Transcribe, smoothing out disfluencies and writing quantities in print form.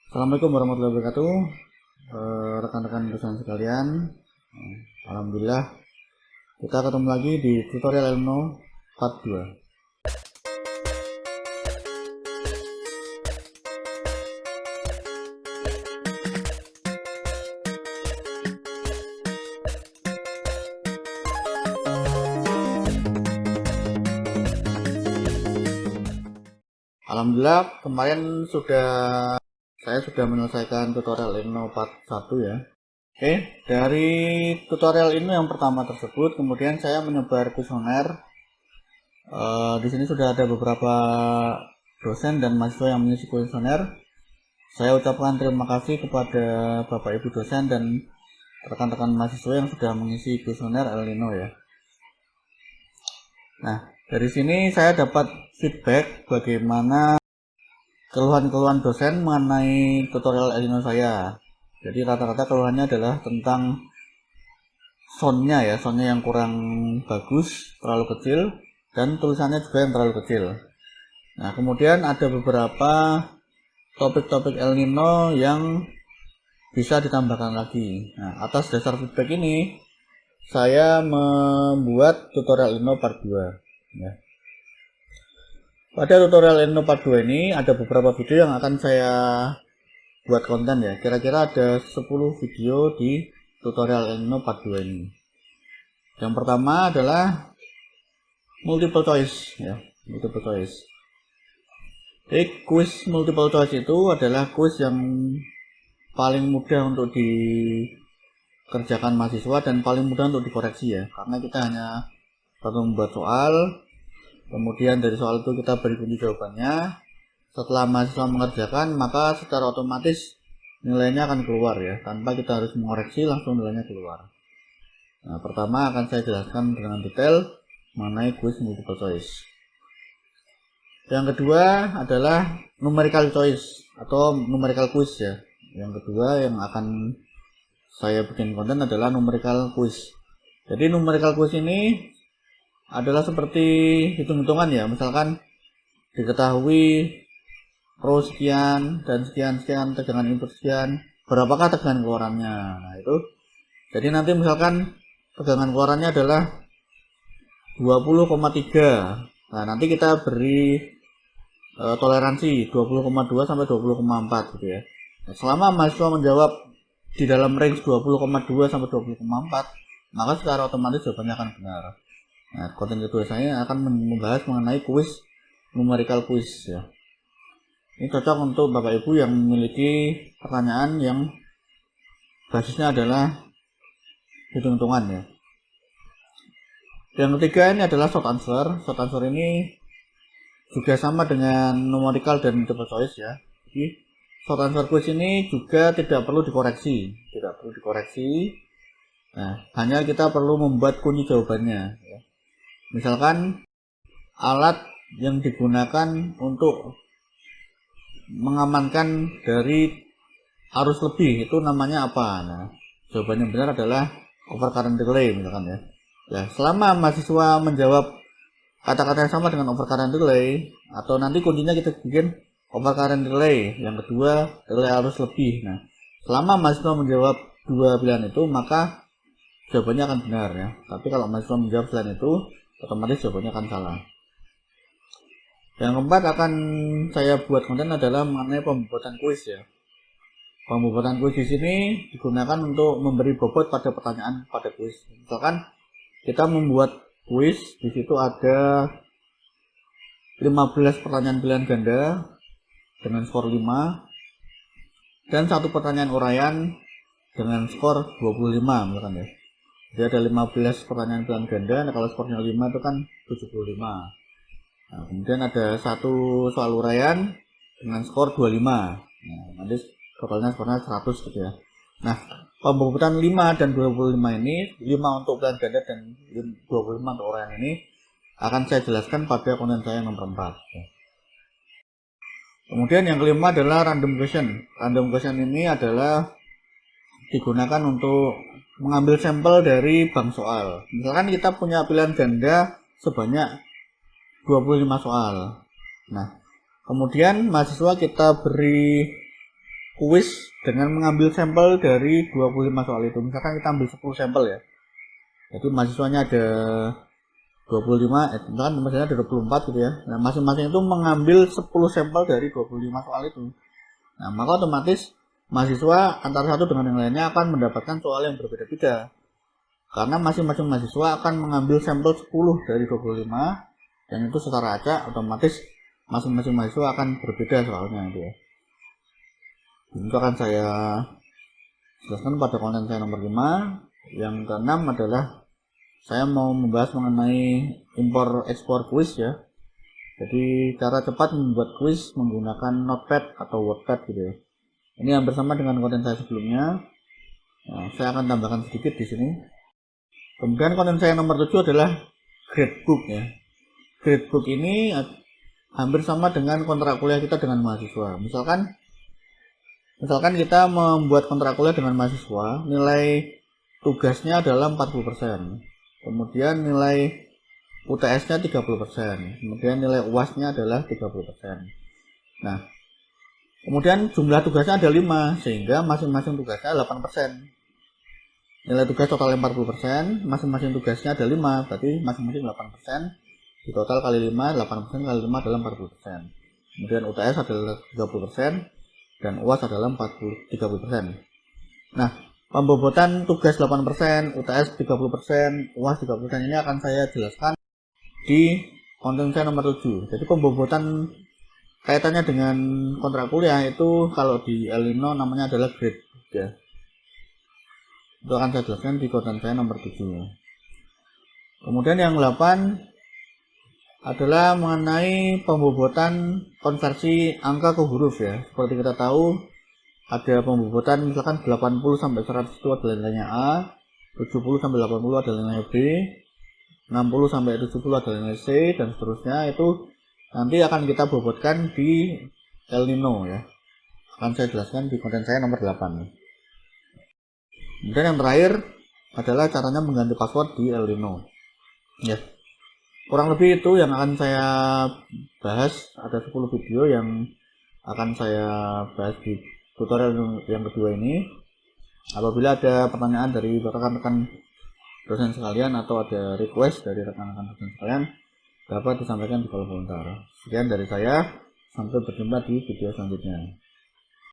Assalamualaikum warahmatullahi wabarakatuh, rekan-rekan dosen sekalian. Alhamdulillah kita ketemu lagi di tutorial Elno part 2. Alhamdulillah kemarin saya sudah menyelesaikan tutorial Elno part 1 ya. Oke, dari tutorial ini yang pertama tersebut, kemudian saya menyebar kuesioner. Di sini sudah ada beberapa dosen dan mahasiswa yang mengisi kuesioner. Saya ucapkan terima kasih kepada Bapak Ibu dosen dan rekan-rekan mahasiswa yang sudah mengisi kuesioner El Nino ya. Nah, dari sini saya dapat feedback bagaimana keluhan-keluhan dosen mengenai tutorial El Nino saya. Jadi rata-rata keluhannya adalah tentang soundnya ya, soundnya yang kurang bagus, terlalu kecil, dan tulisannya juga yang terlalu kecil. Nah, kemudian ada beberapa topik-topik El Nino yang bisa ditambahkan lagi. Nah, atas dasar feedback ini, saya membuat tutorial El Nino part 2 ya. Pada tutorial El Nino part 2 ini ada beberapa video yang akan saya buat konten ya. Kira-kira ada 10 video di tutorial El Nino part 2 ini. Yang pertama adalah multiple choice ya, multiple choice. Jadi kuis multiple choice itu adalah kuis yang paling mudah untuk dikerjakan mahasiswa dan paling mudah untuk dikoreksi ya, karena kita hanya perlu membuat soal, kemudian dari soal itu kita beri kunci jawabannya. Setelah mahasiswa mengerjakan, maka secara otomatis nilainya akan keluar ya, tanpa kita harus mengoreksi, langsung nilainya keluar. Nah, pertama akan saya jelaskan dengan detail mengenai kuis multiple choice. Yang kedua adalah numerical choice atau numerical quiz ya. Yang kedua yang akan saya bikin konten adalah numerical quiz. Jadi numerical quiz ini adalah seperti hitung-hitungan ya. Misalkan diketahui pro sekian dan sekian tegangan input sekian, berapakah tegangan keluarannya. Nah, itu. Jadi nanti misalkan tegangan keluarannya adalah 20,3. Nah, nanti kita beri toleransi 20,2 sampai 20,4 gitu ya. Nah, selama mahasiswa menjawab di dalam range 20,2 sampai 20,4, maka secara otomatis jawabannya akan benar. Nah, konten kedua saya akan membahas mengenai kuis numerical quiz ya. Ini cocok untuk Bapak Ibu yang memiliki pertanyaan yang basisnya adalah hitung-hitungan ya. Yang ketiga ini adalah short answer. Short answer ini juga sama dengan numerical dan multiple choice ya. Jadi short answer quiz ini juga tidak perlu dikoreksi, Nah, hanya kita perlu membuat kunci jawabannya ya. Misalkan alat yang digunakan untuk mengamankan dari arus lebih itu namanya apa? Nah, jawabannya benar adalah overcurrent relay misalkan ya. Ya, selama mahasiswa menjawab kata-kata yang sama dengan overcurrent relay, atau nanti kuncinya kita bikin overcurrent relay, yang kedua relay arus lebih. Nah, selama mahasiswa menjawab dua pilihan itu, maka jawabannya akan benar ya. Tapi kalau mahasiswa menjawab selain itu, otomatis jawabannya akan salah. Yang keempat akan saya buat konten adalah mengenai pembuatan kuis ya. Pembuatan kuis di sini digunakan untuk memberi bobot pada pertanyaan pada kuis. Misalkan kita membuat kuis, di situ ada 15 pertanyaan pilihan ganda dengan skor 5 dan satu pertanyaan uraian dengan skor 25 misalkan ya. Jadi ada 15 pertanyaan pilihan ganda, nah kalau skornya 5 itu kan 75. Nah, kemudian ada satu soal uraian dengan skor 25. Nah, nanti totalnya skornya 100 gitu ya. Nah, pembobotan 5 dan 25 ini, 5 untuk pilihan ganda dan 25 untuk uraian ini akan saya jelaskan pada konten saya nomor 4 ya. Kemudian yang kelima adalah random question. Random question ini adalah digunakan untuk mengambil sampel dari bank soal. Misalkan kita punya pilihan ganda sebanyak 25 soal. Nah, kemudian mahasiswa kita beri kuis dengan mengambil sampel dari 25 soal itu. Misalkan kita ambil 10 sampel ya. Jadi mahasiswanya ada 25, misalkan misalnya ada 24 gitu ya. Nah, masing-masing itu mengambil 10 sampel dari 25 soal itu. Nah, maka otomatis mahasiswa antara satu dengan yang lainnya akan mendapatkan soal yang berbeda-beda. Karena masing-masing mahasiswa akan mengambil sampel 10 dari 25, dan itu secara acak otomatis masing-masing mahasiswa akan berbeda soalnya gitu ya. Itu akan saya jelaskan pada konten saya nomor 5. Yang keenam adalah saya mau membahas mengenai impor ekspor kuis ya. Jadi cara cepat membuat kuis menggunakan Notepad atau Wordpad gitu ya. Ini hampir sama dengan konten saya sebelumnya. Nah, saya akan tambahkan sedikit di sini. Kemudian konten saya nomor 7 adalah gradebook ya. Gradebook ini hampir sama dengan kontrak kuliah kita dengan mahasiswa. Misalkan kita membuat kontrak kuliah dengan mahasiswa, nilai tugasnya adalah 40%. Kemudian nilai UTS-nya 30%. Kemudian nilai UAS-nya adalah 30%. Nah, kemudian jumlah tugasnya ada 5, sehingga masing-masing tugasnya 8%. Nilai tugas total 40%, masing-masing tugasnya ada 5, berarti masing-masing 8%. Di total kali 5, 8% kali 5 adalah 40%. Kemudian UTS adalah 30%, dan UAS adalah 30%. Nah, pembobotan tugas 8%, UTS 30%, UAS 30% ini akan saya jelaskan di konten saya nomor 7. Jadi pembobotan kaitannya dengan kontrak kuliah itu kalau di El Nino namanya adalah grade ya. Itu akan saya jelaskan di konten saya nomor 7. Kemudian yang 8 adalah mengenai pembobotan konversi angka ke huruf ya. Seperti kita tahu ada pembobotan misalkan 80 sampai 100 itu adalah nilainya A, 70 sampai 80 adalah nilai B, 60 sampai 70 adalah nilai C, dan seterusnya. Itu nanti akan kita bobotkan di El Nino ya. Akan saya jelaskan di konten saya nomor 8. Kemudian yang terakhir adalah caranya mengganti password di El Nino ya. Kurang lebih itu yang akan saya bahas. Ada 10 video yang akan saya bahas di tutorial yang kedua ini. Apabila ada pertanyaan dari rekan-rekan dosen sekalian atau ada request dari rekan-rekan dosen sekalian, dapat disampaikan di kolom komentar. Sekian dari saya, sampai berjumpa di video selanjutnya.